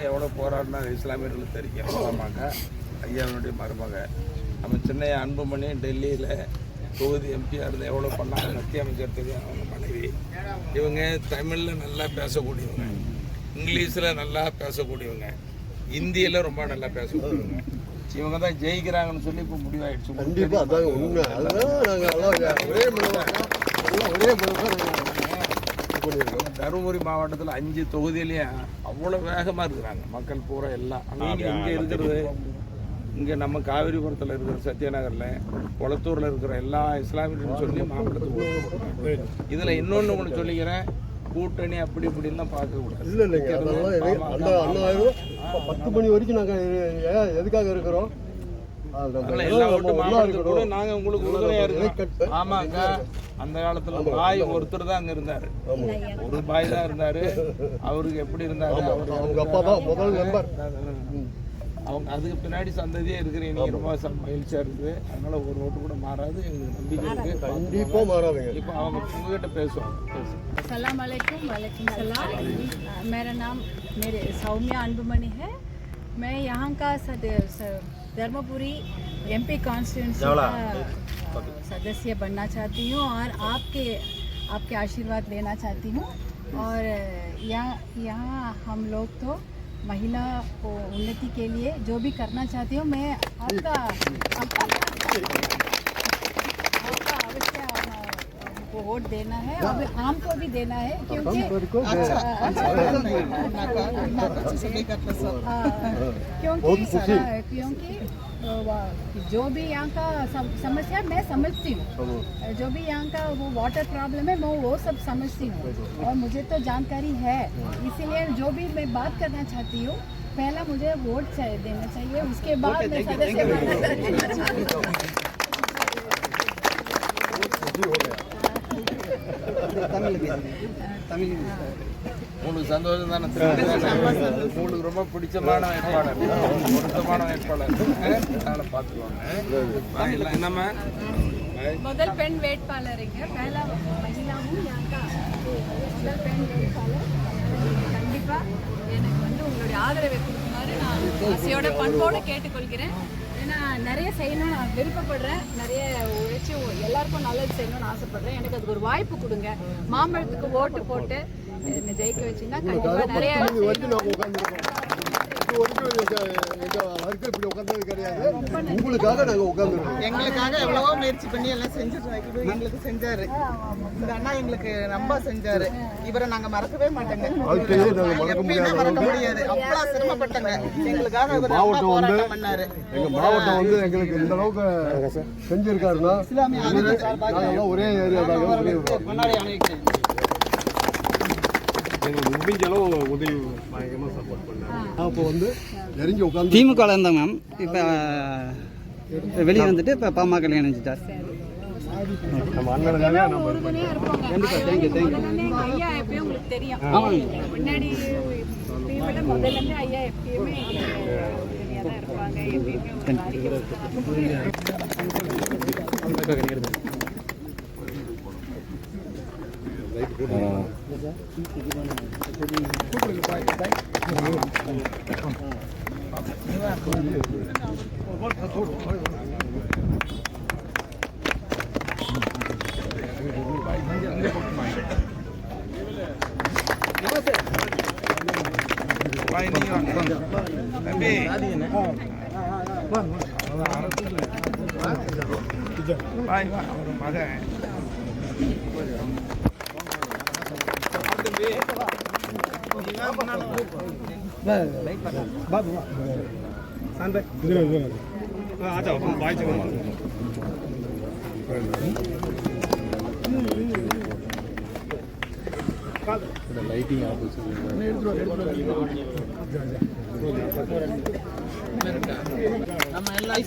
எவ்வளோ போராடினா இஸ்லாமியர்களுக்கு தெரியும். ஆமாங்க, ஐயாவுடைய மருமக நம்ம சின்னைய அன்புமணி டெல்லியில் தொகுதி எம்பியாக இருந்து எவ்வளோ பண்ணாங்க, மத்திய அமைச்சர் தெரியும். அவங்க மனைவி இவங்க தமிழில் நல்லா பேசக்கூடியவங்க, இங்கிலீஷில் நல்லா பேசக்கூடியவங்க, இந்தியில் ரொம்ப நல்லா பேசக்கூடியவங்க. இவங்க தான் ஜெயிக்கிறாங்கன்னு சொல்லி இப்போ முடிவாயிடுச்சு. கண்டிப்பாக அதான் உண்மை. அதுதான் தருமபுரி மாவட்டத்தில் 5 தொகுதியிலையும் அவ்வளோ வேகமாக இருக்கிறாங்க மக்கள் பூரா எல்லாம். இங்கே இருக்கிறது, இங்கே நம்ம காவிரிபுரத்தில் இருக்கிற சத்யநகரில், கொளத்தூரில் இருக்கிற எல்லா இஸ்லாமியர்கள் சொல்லி மாவட்டத்துக்கு இதில் இன்னொன்று ஒன்று சொல்லிக்கிறேன், கூட்டணி அப்படி இப்படின்லாம் பார்க்கக்கூடாது. இல்லை இல்லைங்க, அதெல்லாம் அந்த 10 மணி வரைக்கும் நாங்கள் எதுக்காக இருக்கிறோம்? நாங்க உங்களுக்கு உறுதுணையா இருக்கோம். ஆமாங்க, அந்த காலத்துல பாய் ஒருத்தர் தான் அங்க இருந்தாரு, ஒரு பாய் தான் இருந்தாரு. அவருக்கு எப்படி இருந்தாரு, அவங்க அப்பா தான் முதல் நம்பர். அவங்க அதுக்கு பின்னாடி சந்ததியே இருக்கிறீங்க. நீங்க ரொம்ப மகிழ்ச்சியா இருக்குது. அதனால ஒரு ஓட்டு கூட மாறாது, எங்களுக்கு நம்பிக்கை இருக்கு. கண்டிப்பா மாறாதுங்க. இப்போ அவங்க உங்ககிட்ட பேசுவாங்க. अस्सलाम वालेकुम। वालेकुम सलाम। मेरा नाम सौम्या अंबुमणि है। मैं यहाँ का धर्मपुरी एमपी कॉन्स्टिट्यूंसी का सदस्य बनना चाहती हूँ और आपके आशीर्वाद लेना चाहती हूँ। और यहाँ हम लोग तो महिला को उन्नति के लिए जो भी करना चाहती हूँ, मैं आपका अवश्य को वोट देना है और आम को भी देना है, क्योंकि क्योंकि जो भी यहाँ का समस्या मैं समझती हूँ, जो भी यहाँ का वो वाटर प्रॉब्लम है मैं वो सब समझती हूँ और मुझे तो जानकारी है। इसीलिए जो भी मैं बात करना चाहती हूँ, पहला मुझे वोट देना चाहिए, उसके बाद मैं सदस्य बनना चाहती हूँ। உங்களுக்கு சந்தோஷம் தானே? உங்களுக்கு ரொம்ப பிடிச்சமான வேட்பாளர், பொருத்தமான வேட்பாளர், அதனால பார்த்துக்குவாங்க. என்னம்மா முதல் பெண் வேட்பாளர் पहला महिला हूँ यहाँ का முதல் பெண் வேட்பாளர். கண்டிப்பாக எனக்கு உங்களுடைய ஆதரவை கொடுக்குமாறு நான் ஆசையோட பண்போடு கேட்டுக்கொள்கிறேன். ஏன்னா நிறைய செய்யணும்னு நான் விருப்பப்படுறேன், நிறைய உழைச்சி எல்லாருக்கும் நல்லது செய்யணும்னு ஆசைப்படுறேன். எனக்கு அதுக்கு ஒரு வாய்ப்பு கொடுங்க. மாம்பழத்துக்கு ஓட்டு போட்டு என்னை ஜெயிக்க வச்சிங்கன்னா கண்டிப்பாக நிறைய உங்களுக்காக நாங்கள் உட்காந்துருக்கோம். எங்களுக்காக எவ்வளவோ முயற்சி பண்ணி எல்லாம் செஞ்சுட்டு எங்களுக்கு செஞ்சாரு. இந்த அண்ணா எங்களுக்கு ரொம்ப செஞ்சாரு. இவரை நாங்க மறக்கவே மாட்டோங்க, மறக்க முடியாது. அவ்வளவு சிரமப்பட்டங்க எங்களுக்காக. மாவட்டம் வந்து எங்க மாவட்டம் வந்து எங்களுக்கு இந்த அளவுக்கு செஞ்சிருக்காருன்னா ஒரே ஏரியா தான். முடிஞ்ச அளவு உதவி பயங்கரமாக சப்போர்ட் பண்ணாங்க. அப்போ வந்து நெருங்கி உட்காந்து திமுக இருந்தாங்க மேம். இப்போ வெளியே வந்துட்டு இப்போ பாமக இணைஞ்சிட்டார். நம்ம அண்ணனுக்காக நம்ம கண்டிப்பாக தேங்க்யூ ஐயா எப்பயும் உங்களுக்கு தெரியும். முன்னாடி முதல்ல ஐயா எப்பயுமே தான் இருப்பாங்க. லைட்டிங் நம்ம எல்லாம்